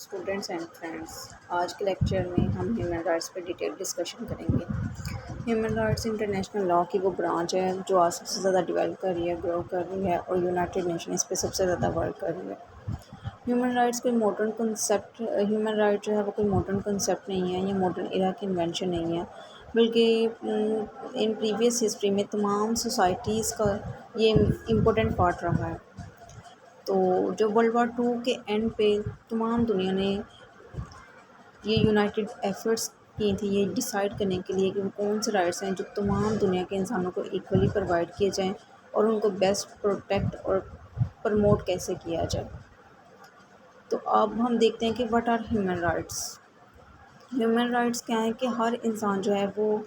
Students and friends, آج کے lecture میں ہم ہیومن رائٹس پہ ڈیٹیل ڈسکشن کریں گے۔ ہیومن رائٹس انٹرنیشنل لا کی وہ برانچ ہے جو آج سب سے زیادہ ڈیولپ کر رہی ہے، گرو کر رہی ہے، اور یونائٹڈ نیشن اس پہ سب سے زیادہ ورک کر رہی ہے۔ ہیومن رائٹس کوئی ماڈرن کنسیپٹ ہیومن رائٹ جو ہے وہ کوئی ماڈرن کنسیپٹ نہیں ہے، یہ ماڈرن ایرا کی انوینشن نہیں ہے، بلکہ ان پریویس ہسٹری میں تمام سوسائٹیز کا یہ امپورٹنٹ پارٹ رہا ہے۔ تو جو ورلڈ وار 2 کے اینڈ پہ تمام دنیا نے یہ یونائٹڈ ایفرٹس کی تھی یہ ڈیسائیڈ کرنے کے لیے کہ وہ کون سے رائٹس ہیں جو تمام دنیا کے انسانوں کو ایکولی پرووائڈ کیے جائیں اور ان کو بیسٹ پروٹیکٹ اور پروموٹ کیسے کیا جائے۔ تو اب ہم دیکھتے ہیں کہ what are human rights. Human rights کیا ہیں کہ ہر انسان جو ہے وہ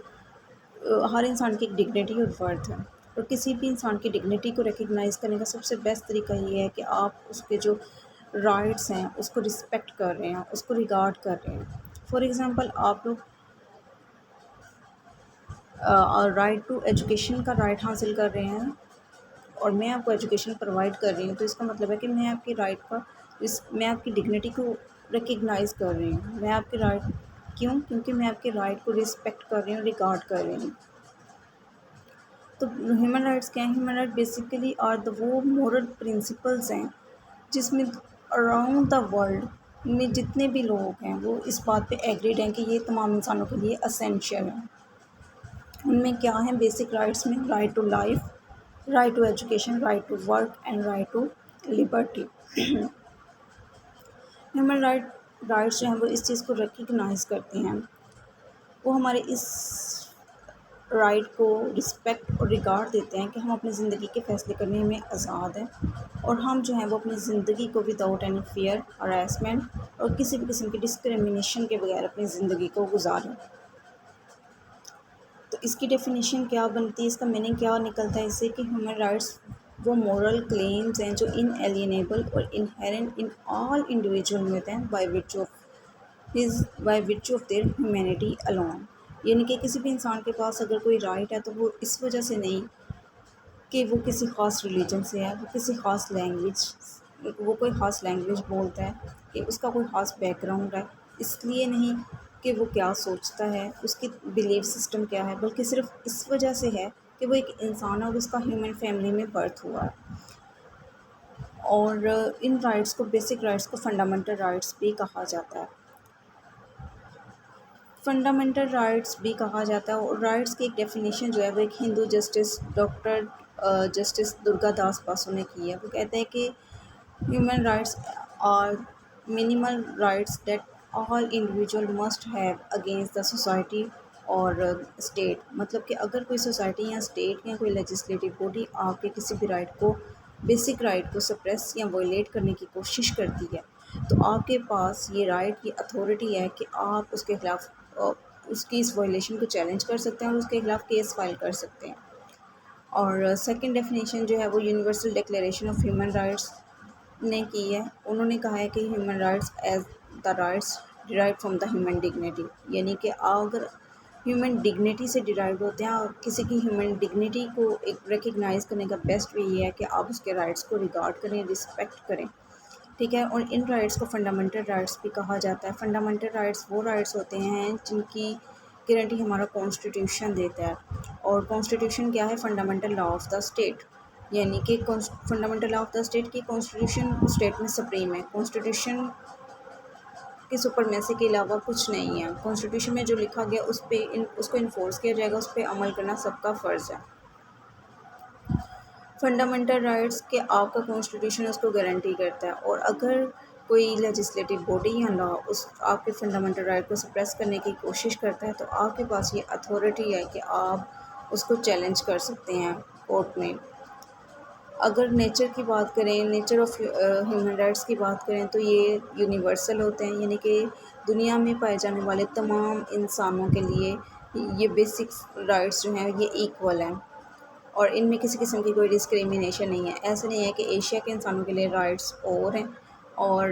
ہر انسان کی ایک ڈگنیٹی اور ورتھ ہے، اور کسی بھی انسان کی ڈگنیٹی کو ریکگنائز کرنے کا سب سے بیسٹ طریقہ یہ ہے کہ آپ اس کے جو رائٹس ہیں اس کو رسپیکٹ کر رہے ہیں، اس کو ریگارڈ کر رہے ہیں۔ فار ایگزامپل آپ لوگ رائٹ ٹو ایجوکیشن کا رائٹ حاصل کر رہے ہیں اور میں آپ کو ایجوکیشن پرووائڈ کر رہی ہوں، تو اس کا مطلب ہے کہ میں آپ کی رائٹ کا میں آپ کی ڈگنیٹی کو ریکگنائز کر رہی ہوں، میں آپ کے رائٹ کیونکہ میں آپ کے رائٹ کو رسپیکٹ کر رہی ہوں، ریگارڈ کر رہی ہوں۔ تو ہیومن رائٹس کیا ہیں؟ ہیومن رائٹ بیسیکلی آر وہ مورل پرنسپلز ہیں جس میں اراؤنڈ دا ورلڈ میں جتنے بھی لوگ ہیں وہ اس بات پہ ایگریڈ ہیں کہ یہ تمام انسانوں کے لیے اسینشیل ہیں۔ ان میں کیا ہیں بیسک رائٹس میں؟ Right to life, right to education, right to work and right to liberty. Human rights جو ہیں وہ اس چیز کو ریکگنائز کرتے ہیں، وہ ہمارے اس رائٹ کو رسپیکٹ اور ریگارڈ دیتے ہیں کہ ہم اپنی زندگی کے فیصلے کرنے میں آزاد ہیں، اور ہم جو ہیں وہ اپنی زندگی کو وداؤٹ اینی فیئر، ہراسمنٹ اور کسی بھی قسم کی ڈسکریمنیشن کے بغیر اپنی زندگی کو گزاریں۔ تو اس کی ڈیفینیشن کیا بنتی ہے، اس کا میننگ کیا نکلتا ہے اس سے کہ ہیومن رائٹس وہ مورل کلیمز ہیں جو ان ایلینیبل اور انہیرنٹ ان آل انڈیویجول میں ہوتے ہیں by which of their humanity alone. یعنی کہ کسی بھی انسان کے پاس اگر کوئی رائٹ ہے تو وہ اس وجہ سے نہیں کہ وہ کسی خاص ریلیجن سے ہے، وہ کسی خاص کوئی خاص لینگویج بولتا ہے، کہ اس کا کوئی خاص بیک گراؤنڈ ہے، اس لیے نہیں کہ وہ کیا سوچتا ہے، اس کی بلیف سسٹم کیا ہے، بلکہ صرف اس وجہ سے ہے کہ وہ ایک انسان ہے اور اس کا ہیومن فیملی میں برتھ ہوا ہے۔ اور ان رائٹس کو بیسک رائٹس کو فنڈامنٹل رائٹس بھی کہا جاتا ہے۔ فنڈامنٹل رائٹس بھی کہا جاتا ہے، اور رائٹس کی ایک ڈیفینیشن جو ہے وہ ایک ہندو ڈاکٹر جسٹس درگا داس باسو نے کی ہے۔ وہ کہتے ہیں کہ human rights are minimal rights that all individual must have against the society اور اسٹیٹ۔ مطلب کہ اگر کوئی سوسائٹی یا اسٹیٹ یا کوئی لیجسلیٹو باڈی آپ کے کسی بھی رائٹ کو بیسک رائٹ کو سپریس یا وائلیٹ کرنے کی کوشش کرتی ہے، تو آپ کے پاس یہ رائٹ، یہ اتھارٹی ہے کہ آپ اس کے خلاف اس کی اس وائلیشن کو چیلنج کر سکتے ہیں اور اس کے خلاف کیس فائل کر سکتے ہیں۔ اور سیکنڈ ڈیفینیشن جو ہے وہ universal declaration of human rights نے کی ہے۔ انہوں نے کہا ہے کہ human rights as the rights derived from the human dignity, یعنی کہ اگر ہیومن ڈگنیٹی سے ڈیرائیوڈ ہوتے ہیں، اور کسی کی ہیومن ڈگنیٹی کو ایک ریکگنائز کرنے کا بیسٹ وے یہ ہے کہ آپ اس کے رائٹس کو ریگارڈ کریں، رسپیکٹ کریں، ٹھیک ہے۔ اور ان رائٹس کو فنڈامنٹل رائٹس بھی کہا جاتا ہے۔ فنڈامنٹل رائٹس وہ رائٹس ہوتے ہیں جن کی گارنٹی ہمارا کانسٹیٹیوشن دیتا ہے، اور کانسٹیٹیوشن کیا ہے؟ Fundamental law of the state, یعنی کہ fundamental law of the state کی کانسٹیٹیوشن اسٹیٹ میں سپریم ہے، کانسٹیٹیوشن کی سپرمیسی کے علاوہ کچھ نہیں ہے۔ کانسٹیٹیوشن میں جو لکھا گیا اس کو انفورس کیا جائے گا، اس پہ عمل کرنا سب کا فرض ہے۔ فنڈامنٹل رائٹس کہ آپ کا کانسٹیٹیوشن اس کو گارنٹی کرتا ہے، اور اگر کوئی لیجسلیٹو باڈی یا لا آپ کے فنڈامنٹل رائٹ کو سپریس کرنے کی کوشش کرتا ہے، تو آپ کے پاس یہ اتھارٹی ہے کہ آپ اس کو چیلنج کر سکتے ہیں کورٹ میں۔ اگر نیچر کی بات کریں، نیچر آف ہیومن رائٹس کی بات کریں، تو یہ یونیورسل ہوتے ہیں، یعنی کہ دنیا میں پائے جانے والے تمام انسانوں کے لیے یہ بیسک رائٹس جو ہیں یہ ایکول ہیں، اور ان میں کسی قسم کی کوئی ڈسکریمنیشن نہیں ہے۔ ایسا نہیں ہے کہ ایشیا کے انسانوں کے لیے رائٹس اور ہیں اور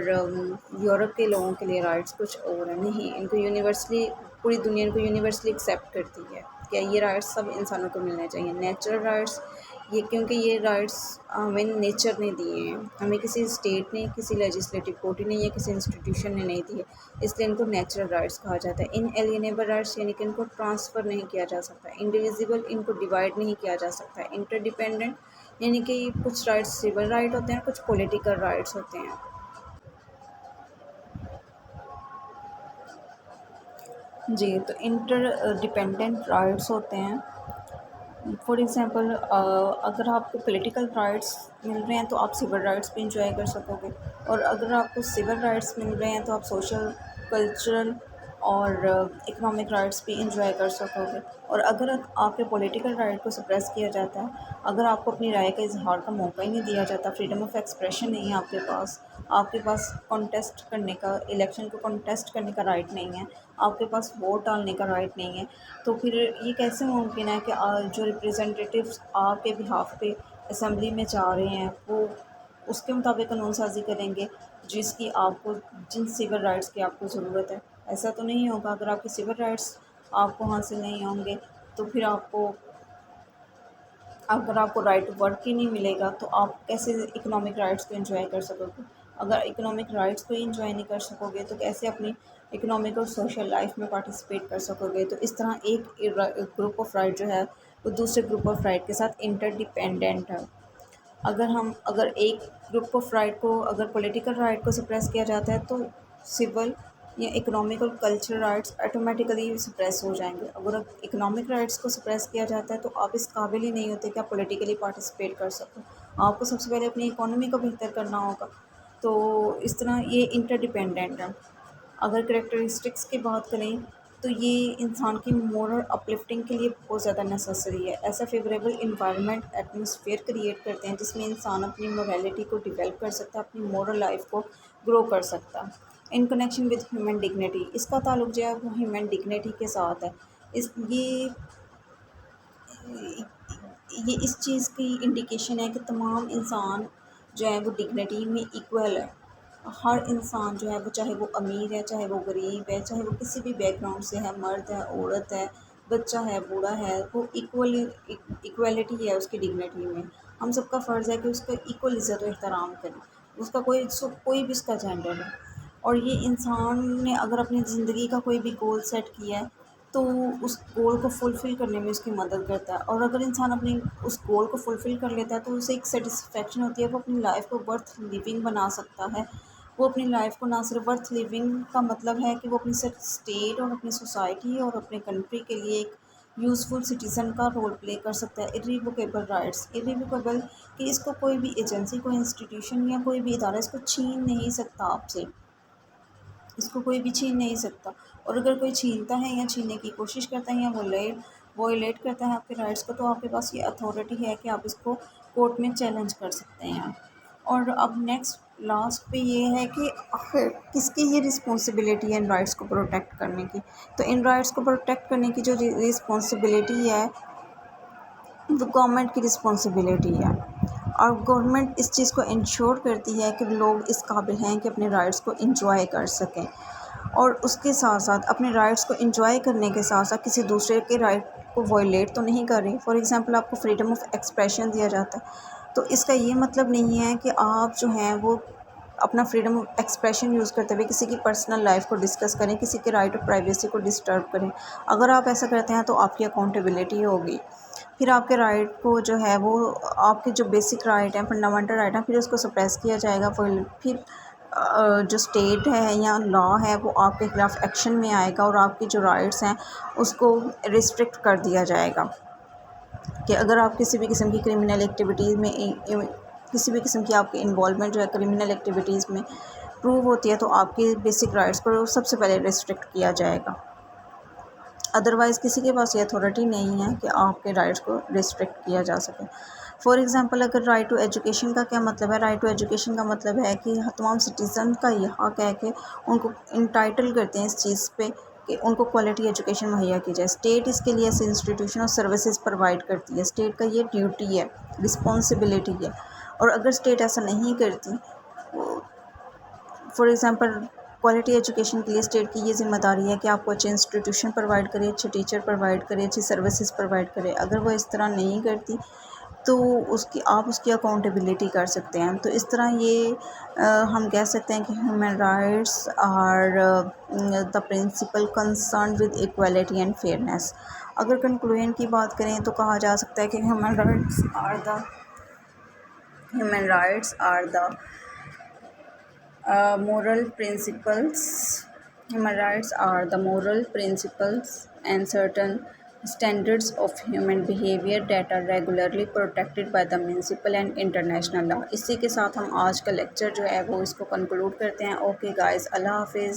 یورپ کے لوگوں کے لیے رائٹس کچھ اور ہیں، نہیں، ان کو یونیورسلی پوری دنیا ان کو یونیورسلی ایکسیپٹ کرتی ہے کہ یہ رائٹس سب انسانوں کو ملنے چاہیے۔ نیچرل رائٹس یہ کیونکہ یہ رائٹس ہمیں نیچر نے دیے ہیں، ہمیں کسی اسٹیٹ نے، کسی لیجسلیٹو باڈی نے یا کسی انسٹیٹیوشن نے نہیں دیے، اس لیے ان کو نیچرل رائٹس کہا جاتا ہے۔ ان ایلینیبل رائٹس یعنی کہ ان کو ٹرانسفر نہیں کیا جا سکتا، انڈیویزیبل ان کو ڈیوائڈ نہیں کیا جا سکتا، انٹر ڈیپینڈنٹ یعنی کہ کچھ رائٹس سول رائٹ ہوتے ہیں، کچھ پولیٹیکل رائٹس ہوتے ہیں۔ جی، تو انٹر ڈیپینڈنٹ رائٹس ہوتے ہیں، فار ایگزامپل اگر آپ کو پولیٹیکل رائٹس مل رہے ہیں تو آپ سول رائٹس بھی انجوائے کر سکو گے، اور اگر آپ کو سول رائٹس مل رہے ہیں تو آپ سوشل، کلچرل اور اکنامک رائٹس بھی انجوائے کر سکو گے۔ اور اگر آپ کے پولیٹیکل رائٹ کو سپریس کیا جاتا ہے، اگر آپ کو اپنی رائے کا اظہار کا موقع ہی نہیں دیا جاتا، فریڈم آف ایکسپریشن نہیں ہے آپ کے پاس کانٹیسٹ کرنے کا، الیکشن کو کانٹیسٹ کرنے کا رائٹ نہیں ہے، آپ کے پاس ووٹ ڈالنے کا رائٹ نہیں ہے، تو پھر یہ کیسے ممکن ہے کہ جو ریپریزنٹیٹیوز آپ کے بہاف پہ اسمبلی میں جا رہے ہیں وہ اس کے مطابق قانون سازی کریں گے جس کی آپ کو، جن سول رائٹس کی آپ کو ضرورت ہے؟ ایسا تو نہیں ہوگا۔ اگر آپ کے سول رائٹس آپ کو حاصل نہیں ہوں گے تو پھر اگر آپ کو رائٹ ٹو ورک ہی نہیں ملے گا تو آپ کیسے اکنامک رائٹس کو انجوائے کر سکو گے؟ اگر اکنامک رائٹس کو انجوائے نہیں کر سکو گے تو کیسے اپنی اکنامک اور سوشل لائف میں پارٹیسپیٹ کر سکو گے؟ تو اس طرح ایک گروپ آف رائٹ جو ہے وہ دوسرے گروپ آف رائٹ کے ساتھ انٹر ڈیپینڈنٹ ہے۔ اگر ایک گروپ آف رائٹ کو، اگر پولیٹیکل رائٹ کو سپریس کیا جاتا ہے تو سول یا اکنامک اور کلچرل رائٹس آٹومیٹیکلی سپریس ہو جائیں گے۔ اگر اکنامک رائٹس کو سپریس کیا جاتا ہے تو آپ اس قابل ہی نہیں ہوتے کہ آپ پولیٹیکلی پارٹیسپیٹ کر سکیں، آپ کو سب سے پہلے اپنی اکانومی کو بہتر کرنا ہوگا۔ تو اس طرح یہ انٹر ڈیپینڈنٹ ہے۔ اگر کریکٹرسٹکس کی بات کریں تو یہ انسان کی مورل اپلفٹنگ کے لیے بہت زیادہ نیسیسری ہے۔ ایسا فیوریبل انوائرمنٹ، ایٹماسفیئر کریٹ کرتے ہیں جس میں انسان اپنی مورالٹی کو ڈیولپ کر سکتا ہے، اپنی مورل لائف کو گرو کر سکتا ہے۔ In connection with human dignity, اس کا تعلق جو ہے وہ ہیومن ڈگنیٹی کے ساتھ ہے۔ اس اس چیز کی انڈیکیشن ہے کہ تمام انسان جو ہے وہ ڈگنیٹی میں ایکول ہے۔ ہر انسان جو ہے وہ، چاہے وہ امیر ہے، چاہے وہ غریب ہے، چاہے وہ کسی بھی بیک گراؤنڈ سے ہے، مرد ہے، عورت ہے، بچہ ہے، بوڑھا ہے، وہ ایکویلٹی ہے اس کی ڈگنیٹی میں۔ ہم سب کا فرض ہے کہ اس کا ایکول عزت و احترام کریں، اس کا کوئی بھی اس کا جینڈر ہے۔ اور یہ انسان نے اگر اپنی زندگی کا کوئی بھی گول سیٹ کیا ہے تو اس گول کو فلفل کرنے میں اس کی مدد کرتا ہے، اور اگر انسان اپنی اس گول کو فلفل کر لیتا ہے تو اسے ایک سیٹسفیکشن ہوتی ہے، وہ اپنی لائف کو ورتھ لیونگ بنا سکتا ہے۔ وہ اپنی لائف کو نہ صرف ورتھ لیونگ کا مطلب ہے کہ وہ اپنی اسٹیٹ اور اپنی سوسائٹی اور اپنے کنٹری کے لیے ایک یوزفل سٹیزن کا رول پلے کر سکتا ہے۔ irrevocable رائٹس، irrevocable کہ اس کو کوئی بھی ایجنسی، کوئی انسٹیٹیوشن یا کوئی بھی ادارہ اس کو چھین نہیں سکتا آپ سے، اس کو کوئی بھی چھین نہیں سکتا۔ اور اگر کوئی چھینتا ہے یا چھیننے کی کوشش کرتا ہے یا وائلیٹ کرتا ہے آپ کے رائٹس کو، تو آپ کے پاس یہ اتھارٹی ہے کہ آپ اس کو کورٹ میں چیلنج کر سکتے ہیں۔ اور اب لاسٹ پہ یہ ہے کہ آخر کس کی یہ رسپانسبلٹی ہے ان رائٹس کو پروٹیکٹ کرنے کی؟ تو ان رائٹس کو پروٹیکٹ کرنے کی جو رسپانسبلٹی ہے وہ گورنمنٹ کی رسپانسبلٹی ہے، اور گورنمنٹ اس چیز کو انشور کرتی ہے کہ لوگ اس قابل ہیں کہ اپنے رائٹس کو انجوائے کر سکیں، اور اس کے ساتھ ساتھ اپنے رائٹس کو انجوائے کرنے کے ساتھ ساتھ کسی دوسرے کے رائٹ کو وائلیٹ تو نہیں کر رہی۔ فار ایگزامپل آپ کو فریڈم آف ایکسپریشن دیا جاتا ہے تو اس کا یہ مطلب نہیں ہے کہ آپ جو ہیں وہ اپنا فریڈم آف ایکسپریشن یوز کرتے ہوئے کسی کی پرسنل لائف کو ڈسکس کریں، کسی کے رائٹ آف پرائیویسی کو ڈسٹرب کریں۔ اگر آپ ایسا کرتے ہیں تو آپ کی اکاؤنٹیبلٹی ہوگی، پھر آپ کے رائٹ کو جو ہے وہ، آپ کے جو بیسک رائٹ ہیں، فنڈامنٹل رائٹ ہیں، پھر اس کو سپریس کیا جائے گا۔ پھر جو اسٹیٹ ہے یا لا ہے وہ آپ کے خلاف ایکشن میں آئے گا، اور آپ کی جو رائٹس ہیں اس کو ریسٹرکٹ کر دیا جائے گا کہ اگر آپ کسی بھی قسم کی کرمنل ایکٹیویٹیز میں، کسی بھی قسم کی آپ کی انوالومنٹ جو ہے کرمنل ایکٹیویٹیز میں پروو ہوتی ہے تو آپ کی بیسک رائٹس کو سب سے پہلے ریسٹرکٹ کیا جائے گا۔ ادروائز کسی کے پاس یہ اتھارٹی نہیں ہے کہ آپ کے رائٹس کو ریسٹرکٹ کیا جا سکے۔ فار ایگزامپل اگر رائٹ ٹو ایجوکیشن کا کیا مطلب ہے؟ رائٹ ٹو ایجوکیشن کا مطلب ہے کہ تمام سٹیزن کا یہ حق ہے کہ ان کو انٹائٹل کرتے ہیں اس چیز پہ کہ ان کو کوالٹی ایجوکیشن مہیا کی جائے۔ اسٹیٹ اس کے لیے ایسے انسٹیٹیوشن اور سروسز پرووائڈ کرتی ہے، اسٹیٹ کا یہ ڈیوٹی ہے، رسپانسبلٹی ہے۔ اور اگر اسٹیٹ ایسا نہیں کرتی، فار ایگزامپل کوالٹی ایجوکیشن کے لیے اسٹیٹ کی یہ ذمہ داری ہے کہ آپ کو اچھے انسٹیٹیوشن پرووائڈ کرے، اچھے ٹیچر پرووائڈ کرے، اچھی سروسز پرووائڈ کرے۔ اگر وہ اس طرح نہیں کرتی تو اس کی اکاؤنٹیبلٹی کر سکتے ہیں. تو اس طرح یہ ہم کہہ سکتے ہیں کہ human rights are the principal concern with equality and fairness. اگر کنکلوژن کی بات کریں تو کہا جا سکتا ہے کہ human rights are the moral principles. Human rights are the moral principles and certain standards of human behavior that are regularly protected by the municipal and international law. اسی کے ساتھ ہم آج کا لیکچر جو ہے وہ اس کو کنکلوڈ کرتے ہیں. اوکے گائز، اللہ حافظ.